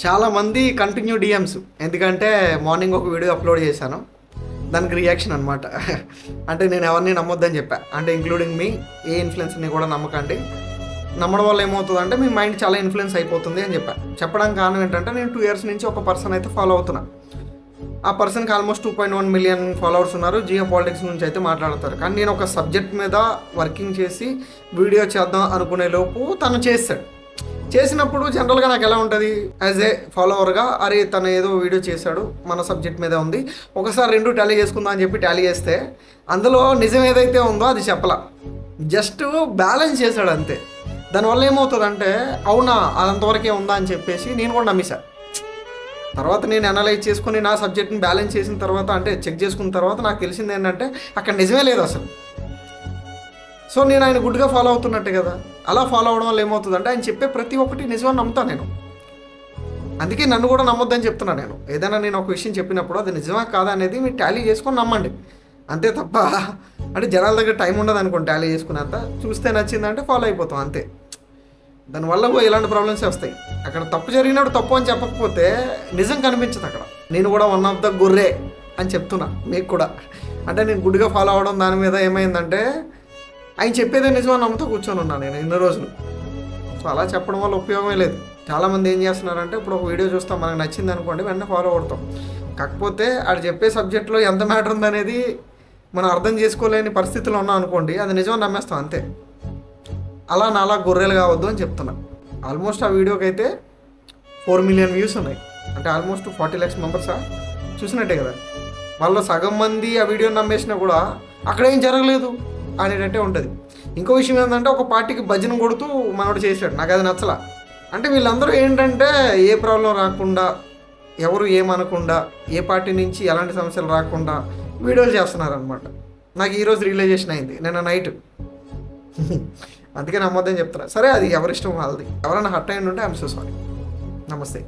చాలామంది continue DMs, ఎందుకంటే morning ఒక వీడియో అప్లోడ్ చేశాను, దానికి రియాక్షన్ అనమాట. అంటే నేను ఎవరిని నమ్మొద్దని చెప్పా, అంటే ఇంక్లూడింగ్ మీ, ఏ ఇన్ఫ్లుయెన్స్ని కూడా నమ్మకండి, నమ్మడం వల్ల ఏమవుతుందంటే మీ మైండ్ చాలా ఇన్ఫ్లుయెన్స్ అయిపోతుంది అని చెప్పడానికి కారణం ఏంటంటే నేను 2 years నుంచి ఒక పర్సన్ అయితే ఫాలో అవుతున్నా. ఆ పర్సన్కి ఆల్మోస్ట్ 2.1 million ఫాలోవర్స్ ఉన్నారు. జియో పాలిటిక్స్ నుంచి అయితే మాట్లాడతారు. కానీ నేను ఒక సబ్జెక్ట్ మీద వర్కింగ్ చేసి వీడియో చేద్దాం అనుకునే లోపు తను చేసినప్పుడు జనరల్గా నాకు ఎలా ఉంటుంది, యాజ్ ఏ ఫాలోవర్గా, అరే తను ఏదో వీడియో చేశాడు మన సబ్జెక్ట్ మీద ఉంది, ఒకసారి 2 టాలీ చేసుకుందాం అని చెప్పి టాలీ చేస్తే అందులో నిజం ఏదైతే ఉందో అది చెప్పలా, జస్ట్ బ్యాలెన్స్ చేశాడు అంతే. దానివల్ల ఏమవుతుందంటే అవునా అదంతవరకే ఉందా అని చెప్పేసి నేను కూడా నమ్మేశా. తర్వాత నేను అనలైజ్ చేసుకుని నా సబ్జెక్ట్ని బ్యాలెన్స్ చేసిన తర్వాత, అంటే చెక్ చేసుకున్న తర్వాత నాకు తెలిసింది ఏంటంటే అక్కడ నిజమే లేదు అసలు. సో నేను ఆయన గుడ్గా ఫాలో అవుతున్నట్టే కదా. అలా ఫాలో అవడం వల్ల ఏమవుతుందంటే ఆయన చెప్పే ప్రతి ఒక్కటి నిజమని నమ్ముతాను నేను. అందుకే నన్ను కూడా నమ్మొద్దని చెప్తున్నాను నేను. ఏదైనా నేను ఒక విషయం చెప్పినప్పుడు అది నిజమా కాదా అనేది మీరు టాలీ చేసుకొని నమ్మండి, అంతే తప్ప అంటే జనాల దగ్గర టైం ఉండదు అనుకోండి టాలీ చేసుకునేంత. చూస్తే నచ్చిందంటే ఫాలో అయిపోతాం అంతే. దానివల్ల ఇలాంటి ప్రాబ్లమ్స్ వస్తాయి. అక్కడ తప్పు జరిగినప్పుడు తప్పు అని చెప్పకపోతే నిజం కనిపించదు అక్కడ. నేను కూడా వన్ ఆఫ్ ద గొర్రె అని చెప్తున్నా మీకు కూడా. అంటే నేను గుడ్గా ఫాలో అవడం దాని మీద ఏమైందంటే ఆయన చెప్పేదే నిజమని నమ్ముతూ కూర్చొని ఉన్నాను నేను ఇన్ని రోజులు. సో అలా చెప్పడం వల్ల ఉపయోగమే లేదు. చాలామంది ఏం చేస్తున్నారంటే ఇప్పుడు ఒక వీడియో చూస్తాం, మనకు నచ్చింది అనుకోండి, వెంటనే ఫాలో అవుతాం. కాకపోతే ఆడు చెప్పే సబ్జెక్ట్లో ఎంత మ్యాటర్ ఉందనేది మనం అర్థం చేసుకోలేని పరిస్థితిలో ఉన్నాం అనుకోండి, అది నిజమని నమ్మేస్తాం అంతే. అలా నాలా గొర్రెలు కావద్దు అని చెప్తున్నా. ఆల్మోస్ట్ ఆ వీడియోకి అయితే 4 million వ్యూస్ ఉన్నాయి, అంటే ఆల్మోస్ట్ 40 lakhs మెంబర్సా చూసినట్టే కదా. వాళ్ళలో సగం మంది ఆ వీడియోని నమ్మేసినా కూడా అక్కడ ఏం జరగలేదు అనేటట్టే ఉంటుంది. ఇంకో విషయం ఏంటంటే ఒక పార్టీకి భజన కొడుతూ మనోడు చేశాడు, నాకు అది నచ్చలా. అంటే వీళ్ళందరూ ఏంటంటే ఏ ప్రాబ్లం రాకుండా, ఎవరు ఏమనకుండా, ఏ పార్టీ నుంచి ఎలాంటి సమస్యలు రాకుండా వీడియోలు చేస్తున్నారనమాట. నాకు ఈరోజు రియలైజేషన్ అయింది నిన్న నైట్. అందుకే నమ్మొద్దని చెప్తున్నా. సరే అది ఎవరిష్టం వాళ్ళది. ఎవరైనా హర్ట్ అయ్యి ఉంటే ఐఎమ్ సో సారీ. నమస్తే.